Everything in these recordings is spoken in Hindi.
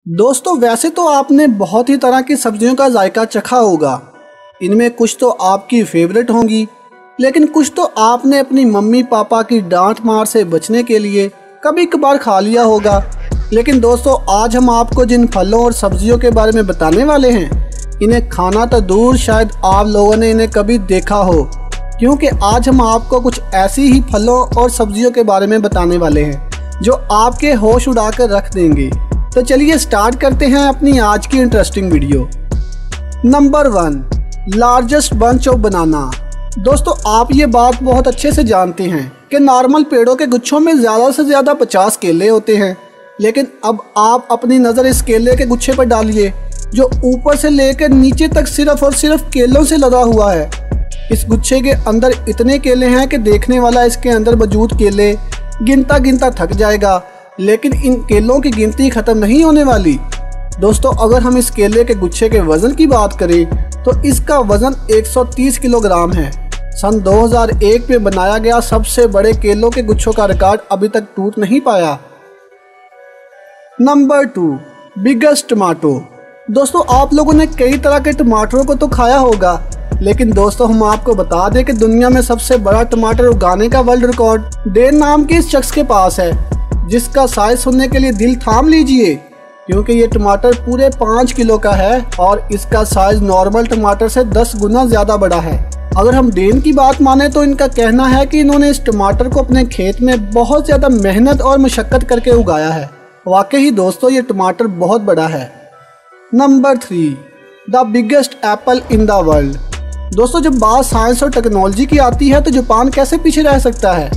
दोस्तों वैसे तो आपने बहुत ही तरह की सब्जियों का जायका चखा होगा। इनमें कुछ तो आपकी फेवरेट होंगी, लेकिन कुछ तो आपने अपनी मम्मी पापा की डांट मार से बचने के लिए कभी कभार खा लिया होगा। लेकिन दोस्तों आज हम आपको जिन फलों और सब्जियों के बारे में बताने वाले हैं, इन्हें खाना तो दूर शायद आप लोगों ने इन्हें कभी देखा हो, क्योंकि आज हम आपको कुछ ऐसी ही फलों और सब्जियों के बारे में बताने वाले हैं जो आपके होश उड़ाकर रख देंगे। तो चलिए स्टार्ट करते हैं अपनी आज की interesting video. Number 1, largest bunch of बनाना। दोस्तों आप ये बात बहुत अच्छे से जानते हैं कि नॉर्मल पेड़ों के गुच्छों में ज़्यादा से ज़्यादा 50 केले होते हैं, लेकिन अब आप अपनी नज़र इस केले के गुच्छे पर डालिए जो ऊपर से लेकर नीचे तक सिर्फ और सिर्फ केलों से लदा हुआ है। इस गुच्छे के अंदर इतने केले हैं कि देखने वाला इसके अंदर मौजूद केले गिनता गिनता थक जाएगा, लेकिन इन केलों की गिनती ख़त्म नहीं होने वाली। दोस्तों अगर हम इस केले के गुच्छे के वज़न की बात करें तो इसका वज़न 130 किलोग्राम है। सन 2001 में बनाया गया सबसे बड़े केलों के गुच्छों का रिकॉर्ड अभी तक टूट नहीं पाया। Number 2, biggest tomato. दोस्तों आप लोगों ने कई तरह के टमाटरों को तो खाया होगा, लेकिन दोस्तों हम आपको बता दें कि दुनिया में सबसे बड़ा टमाटर उगाने का वर्ल्ड रिकॉर्ड डेन नाम के इस शख्स के पास है, जिसका साइज सुनने के लिए दिल थाम लीजिए, क्योंकि ये टमाटर पूरे 5 किलो का है और इसका साइज नॉर्मल टमाटर से 10 गुना ज़्यादा बड़ा है। अगर हम डेन की बात माने तो इनका कहना है कि इन्होंने इस टमाटर को अपने खेत में बहुत ज़्यादा मेहनत और मशक्क़त करके उगाया है। वाकई दोस्तों ये टमाटर बहुत बड़ा है। Number 3, the biggest apple in the world. दोस्तों जब बात साइंस और टेक्नोलॉजी की आती है तो जापान कैसे पीछे रह सकता है।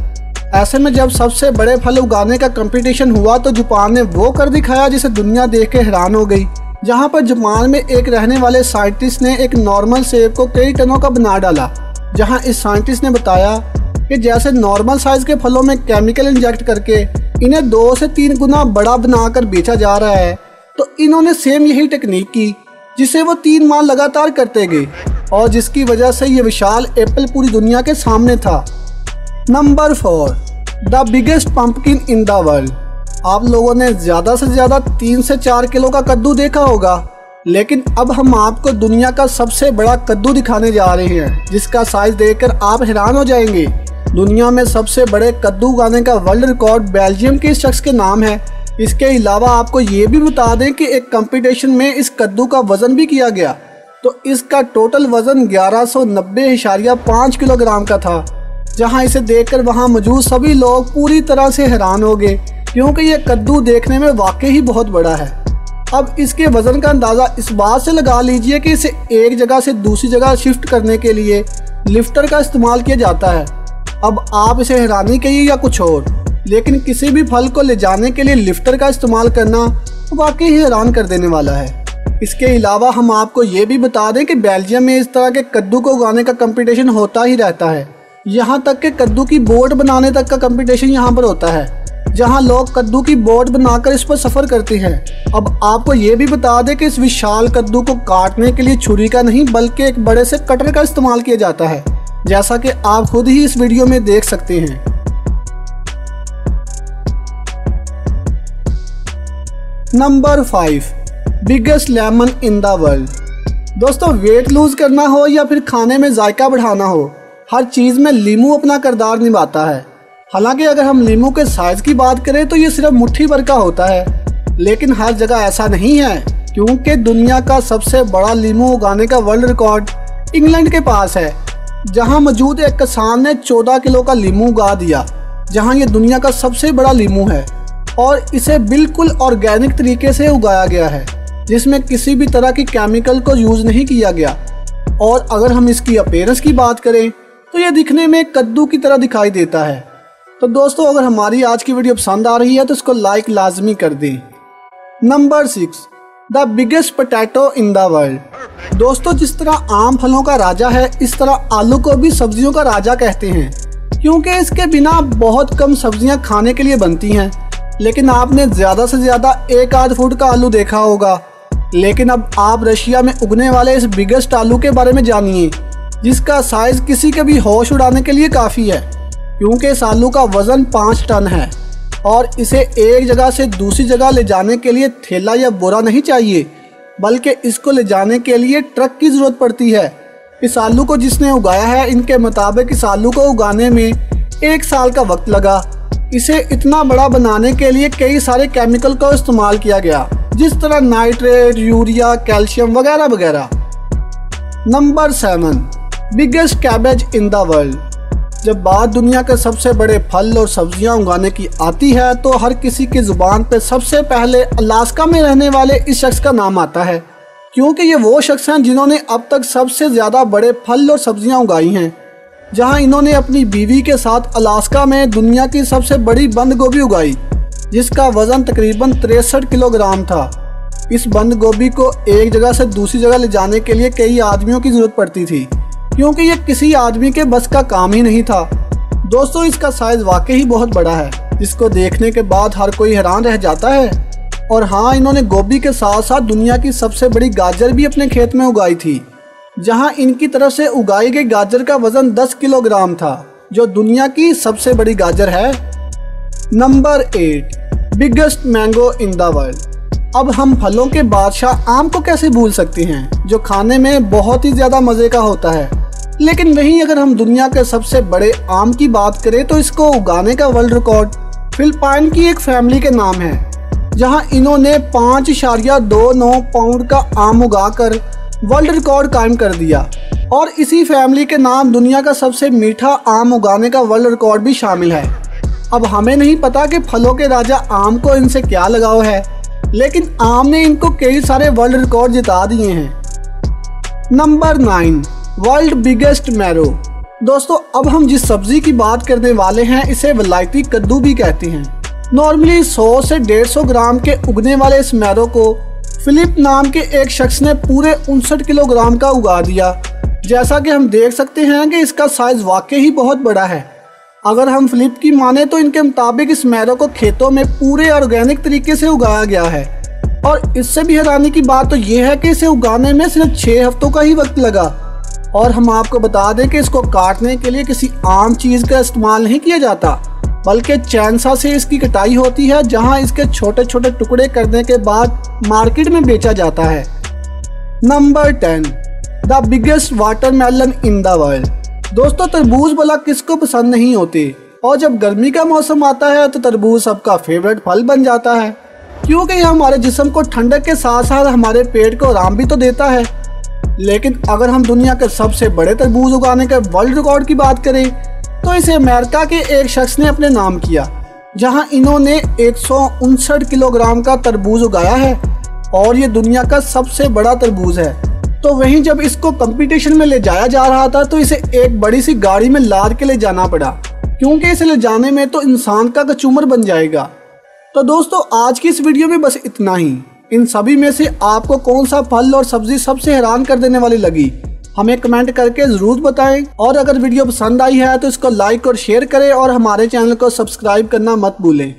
ऐसे में जब सबसे बड़े फल उगाने का कंपटीशन हुआ तो जापान ने वो कर दिखाया जिसे दुनिया देख के हैरान हो गई। जहां पर जापान में एक रहने वाले साइंटिस्ट ने एक नॉर्मल सेब को कई टनों का बना डाला। जहां इस साइंटिस्ट ने बताया कि जैसे नॉर्मल साइज के फलों में केमिकल इंजेक्ट करके इन्हें 2 से 3 गुना बड़ा बनाकर बेचा जा रहा है, तो इन्होंने सेम यही टेक्निक की जिसे वो 3 माह लगातार करते गए और जिसकी वजह से ये विशाल एप्पल पूरी दुनिया के सामने था। Number 4, the biggest pumpkin in the world. आप लोगों ने ज़्यादा से ज़्यादा 3 से 4 किलो का कद्दू देखा होगा, लेकिन अब हम आपको दुनिया का सबसे बड़ा कद्दू दिखाने जा रहे हैं, जिसका साइज देखकर आप हैरान हो जाएंगे। दुनिया में सबसे बड़े कद्दू उगाने का वर्ल्ड रिकॉर्ड बेल्जियम के इस शख्स के नाम है। इसके अलावा आपको ये भी बता दें कि एक कंपटीशन में इस कद्दू का वज़न भी किया गया, तो इसका टोटल वज़न 1190.5 किलोग्राम का था। जहां इसे देखकर वहां मौजूद सभी लोग पूरी तरह से हैरान हो गए, क्योंकि ये कद्दू देखने में वाकई ही बहुत बड़ा है। अब इसके वज़न का अंदाज़ा इस बात से लगा लीजिए कि इसे एक जगह से दूसरी जगह शिफ्ट करने के लिए लिफ्टर का इस्तेमाल किया जाता है। अब आप इसे हैरानी कहिए या कुछ और, लेकिन किसी भी फल को ले जाने के लिए लिफ्टर का इस्तेमाल करना वाकई ही हैरान कर देने वाला है। इसके अलावा हम आपको ये भी बता दें कि बेल्जियम में इस तरह के कद्दू को उगाने का कंपटीशन होता ही रहता है। यहाँ तक कि कद्दू की बोट बनाने तक का कंपटीशन यहाँ पर होता है, जहाँ लोग कद्दू की बोट बनाकर इस पर सफ़र करते हैं। अब आपको ये भी बता दें कि इस विशाल कद्दू को काटने के लिए छुरी का नहीं बल्कि एक बड़े से कटर का इस्तेमाल किया जाता है, जैसा कि आप खुद ही इस वीडियो में देख सकते हैं। Number 5, biggest lemon in the world. दोस्तों वेट लूज करना हो या फिर खाने में जायका बढ़ाना हो, हर चीज़ में लीमू अपना किरदार निभाता है। हालांकि अगर हम लीमू के साइज़ की बात करें तो ये सिर्फ मुट्ठी भर का होता है, लेकिन हर जगह ऐसा नहीं है, क्योंकि दुनिया का सबसे बड़ा लीमू उगाने का वर्ल्ड रिकॉर्ड इंग्लैंड के पास है। जहां मौजूद एक किसान ने 14 किलो का लीमू उगा दिया, जहां ये दुनिया का सबसे बड़ा लीमू है और इसे बिल्कुल ऑर्गेनिक तरीके से उगाया गया है, जिसमें किसी भी तरह की केमिकल को यूज़ नहीं किया गया। और अगर हम इसकी अपीयरेंस की बात करें तो ये दिखने में कद्दू की तरह दिखाई देता है। तो दोस्तों अगर हमारी आज की वीडियो पसंद आ रही है तो इसको लाइक लाजमी कर दें। Number 6, the biggest potato in the world. दोस्तों जिस तरह आम फलों का राजा है, इस तरह आलू को भी सब्जियों का राजा कहते हैं, क्योंकि इसके बिना बहुत कम सब्जियां खाने के लिए बनती हैं। लेकिन आपने ज़्यादा से ज़्यादा 1-8 फुट का आलू देखा होगा, लेकिन अब आप रशिया में उगने वाले इस बिगेस्ट आलू के बारे में जानिए, जिसका साइज़ किसी के भी होश उड़ाने के लिए काफ़ी है, क्योंकि इस आलू का वज़न 5 टन है और इसे एक जगह से दूसरी जगह ले जाने के लिए थैला या बोरा नहीं चाहिए, बल्कि इसको ले जाने के लिए ट्रक की ज़रूरत पड़ती है। इस आलू को जिसने उगाया है, इनके मुताबिक इस आलू को उगाने में 1 साल का वक्त लगा। इसे इतना बड़ा बनाने के लिए कई सारे केमिकल का इस्तेमाल किया गया, जिस तरह नाइट्रेट, यूरिया, कैल्शियम वगैरह वगैरह। Number 7, biggest cabbage in the world. जब बात दुनिया के सबसे बड़े फल और सब्जियां उगाने की आती है तो हर किसी की जुबान पे सबसे पहले अलास्का में रहने वाले इस शख्स का नाम आता है, क्योंकि ये वो शख्स हैं जिन्होंने अब तक सबसे ज़्यादा बड़े फल और सब्जियां उगाई हैं। जहां इन्होंने अपनी बीवी के साथ अलास्का में दुनिया की सबसे बड़ी बंद गोभी उगाई, जिसका वज़न तकरीबन 63 किलोग्राम था। इस बंद गोभी को एक जगह से दूसरी जगह ले जाने के लिए कई आदमियों की ज़रूरत पड़ती थी, क्योंकि ये किसी आदमी के बस का काम ही नहीं था। दोस्तों, इसका साइज़ वाकई बहुत बड़ा है, जिसको देखने के बाद हर कोई हैरान रह जाता है। और हाँ, इन्होंने गोभी के साथ साथ दुनिया की सबसे बड़ी गाजर भी अपने खेत में उगाई थी, जहां इनकी तरफ से उगाई गई गाजर का वज़न 10 किलोग्राम था, जो दुनिया की सबसे बड़ी गाजर है। Number 8, biggest mango in the world. अब हम फलों के बादशाह आम को कैसे भूल सकते हैं, जो खाने में बहुत ही ज़्यादा मज़े का होता है। लेकिन वहीं अगर हम दुनिया के सबसे बड़े आम की बात करें तो इसको उगाने का वर्ल्ड रिकॉर्ड फिलिपाइन की एक फैमिली के नाम है, जहां इन्होंने 5.29 पाउंड का आम उगाकर वर्ल्ड रिकॉर्ड कायम कर दिया। और इसी फैमिली के नाम दुनिया का सबसे मीठा आम उगाने का वर्ल्ड रिकॉर्ड भी शामिल है। अब हमें नहीं पता कि फलों के राजा आम को इनसे क्या लगाव है, लेकिन आम ने इनको कई सारे वर्ल्ड रिकॉर्ड जिता दिए हैं। Number 9, world biggest marrow. दोस्तों, अब हम जिस सब्जी की बात करने वाले हैं इसे वलायती कद्दू भी कहते हैं। नॉर्मली 100 से 150 ग्राम के उगने वाले इस मैरो को फिलिप नाम के एक शख्स ने पूरे 59 किलोग्राम का उगा दिया। जैसा कि हम देख सकते हैं कि इसका साइज वाकई ही बहुत बड़ा है। अगर हम फिलिप की माने तो इनके मुताबिक इस मैरो को खेतों में पूरे ऑर्गेनिक तरीके से उगाया गया है। और इससे भी हैरानी की बात तो ये है कि इसे उगाने में सिर्फ 6 हफ्तों का ही वक्त लगा। और हम आपको बता दें कि इसको काटने के लिए किसी आम चीज़ का इस्तेमाल नहीं किया जाता, बल्कि चैनसा से इसकी कटाई होती है, जहां इसके छोटे छोटे टुकड़े करने के बाद मार्केट में बेचा जाता है। Number 10, the biggest watermelon in the world. दोस्तों, तरबूज भला किसको पसंद नहीं होते, और जब गर्मी का मौसम आता है तो तरबूज सबका फेवरेट फल बन जाता है, क्योंकि यह हमारे जिस्म को ठंडक के साथ साथ हमारे पेट को आराम भी तो देता है। लेकिन अगर हम दुनिया के सबसे बड़े तरबूज उगाने के वर्ल्ड रिकॉर्ड की बात करें तो इसे अमेरिका के एक शख्स ने अपने नाम किया, जहां इन्होंने 159 किलोग्राम का तरबूज उगाया है, और ये दुनिया का सबसे बड़ा तरबूज है। तो वहीं जब इसको कंपटीशन में ले जाया जा रहा था तो इसे एक बड़ी सी गाड़ी में लाद के ले जाना पड़ा, क्योंकि इसे ले जाने में तो इंसान का कचूमर बन जाएगा। तो दोस्तों, आज की इस वीडियो में बस इतना ही। इन सभी में से आपको कौन सा फल और सब्जी सबसे हैरान कर देने वाली लगी, हमें कमेंट करके ज़रूर बताएं। और अगर वीडियो पसंद आई है तो इसको लाइक और शेयर करें, और हमारे चैनल को सब्सक्राइब करना मत भूलें।